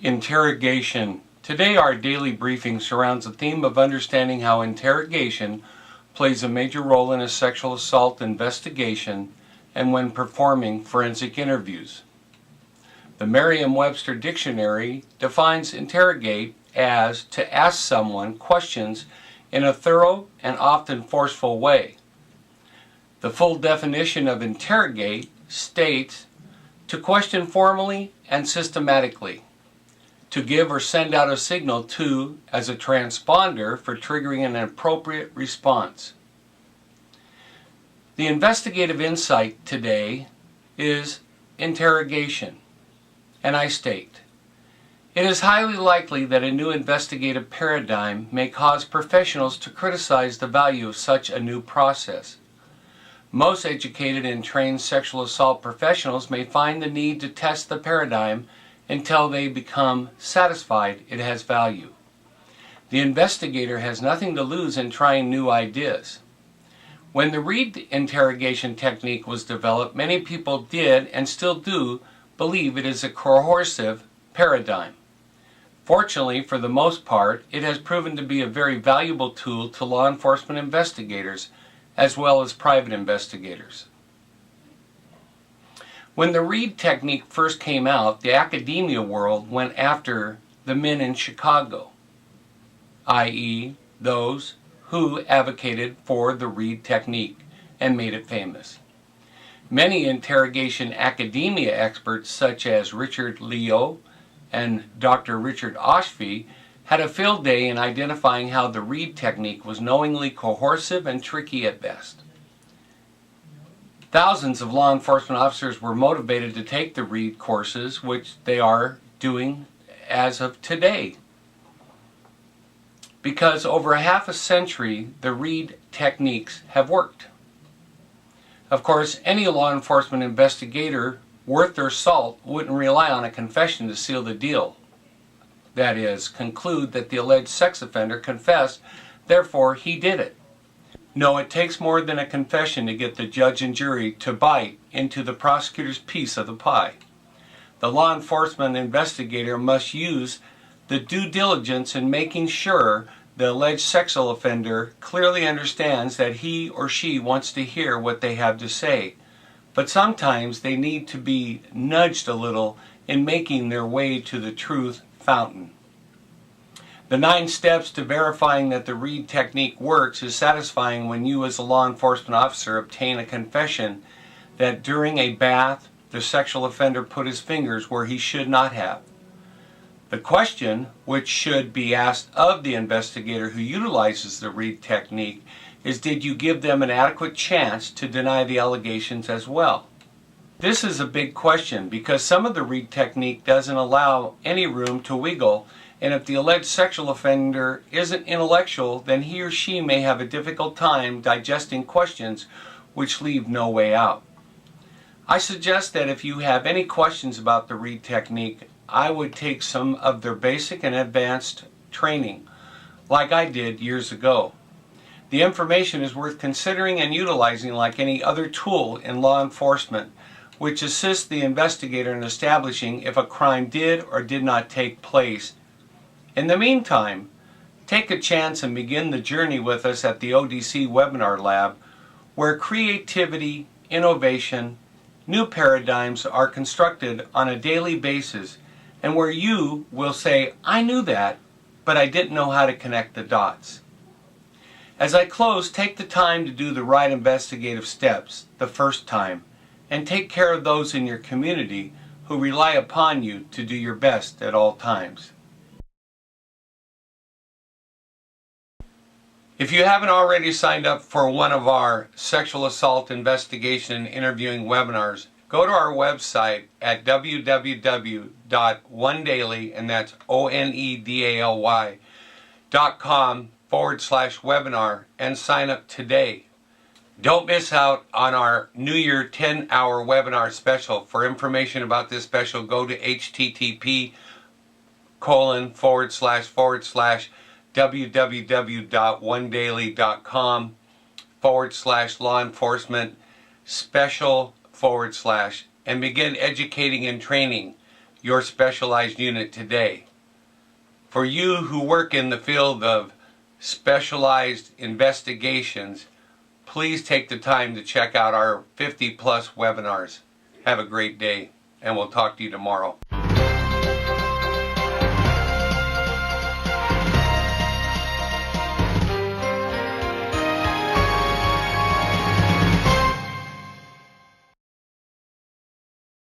Interrogation. Today our daily briefing surrounds the theme of understanding how interrogation plays a major role in a sexual assault investigation and when performing forensic interviews. The Merriam-Webster Dictionary defines interrogate as to ask someone questions in a thorough and often forceful way. The full definition of interrogate states to question formally and systematically, to give or send out a signal to as a transponder for triggering an appropriate response. The investigative insight today is interrogation, and I state, it is highly likely that a new investigative paradigm may cause professionals to criticize the value of such a new process. Most educated and trained sexual assault professionals may find the need to test the paradigm until they become satisfied it has value. The investigator has nothing to lose in trying new ideas. When the Reed interrogation technique was developed, many people did and still do believe it is a coercive paradigm. Fortunately, for the most part, it has proven to be a very valuable tool to law enforcement investigators as well as private investigators. When the Reed technique first came out, the academia world went after the men in Chicago, i.e., those who advocated for the Reed technique and made it famous. Many interrogation academia experts such as Richard Leo and Dr. Richard Oshby had a field day in identifying how the Reed technique was knowingly coercive and tricky at best. Thousands of law enforcement officers were motivated to take the Reed courses, which they are doing as of today. Because over half a century, the Reed techniques have worked. Of course, any law enforcement investigator worth their salt wouldn't rely on a confession to seal the deal. That is, conclude that the alleged sex offender confessed, therefore he did it. No, it takes more than a confession to get the judge and jury to bite into the prosecutor's piece of the pie. The law enforcement investigator must use the due diligence in making sure the alleged sexual offender clearly understands that he or she wants to hear what they have to say. But sometimes they need to be nudged a little in making their way to the truth fountain. The 9 steps to verifying that the Reed technique works is satisfying when you as a law enforcement officer obtain a confession that during a bath the sexual offender put his fingers where he should not have. The question, which should be asked of the investigator who utilizes the Reed technique, is did you give them an adequate chance to deny the allegations as well? This is a big question because some of the Reed technique doesn't allow any room to wiggle, and if the alleged sexual offender isn't intellectual, then he or she may have a difficult time digesting questions which leave no way out. I suggest that if you have any questions about the Reed technique, I would take some of their basic and advanced training, like I did years ago. The information is worth considering and utilizing like any other tool in law enforcement, which assists the investigator in establishing if a crime did or did not take place. In the meantime, take a chance and begin the journey with us at the ODC Webinar Lab, where creativity, innovation, new paradigms are constructed on a daily basis, and where you will say, I knew that, but I didn't know how to connect the dots. As I close, take the time to do the right investigative steps the first time, and take care of those in your community who rely upon you to do your best at all times. If you haven't already signed up for one of our sexual assault investigation and interviewing webinars, go to our website at www.onedaly, and that's ONEDALY.com/webinar and sign up today. Don't miss out on our New Year 10-hour webinar special. For information about this special, go to http://www.onedaly.com/law enforcement special/ and begin educating and training your specialized unit today. For you who work in the field of specialized investigations, please take the time to check out our 50+ webinars. Have a great day, and we'll talk to you tomorrow.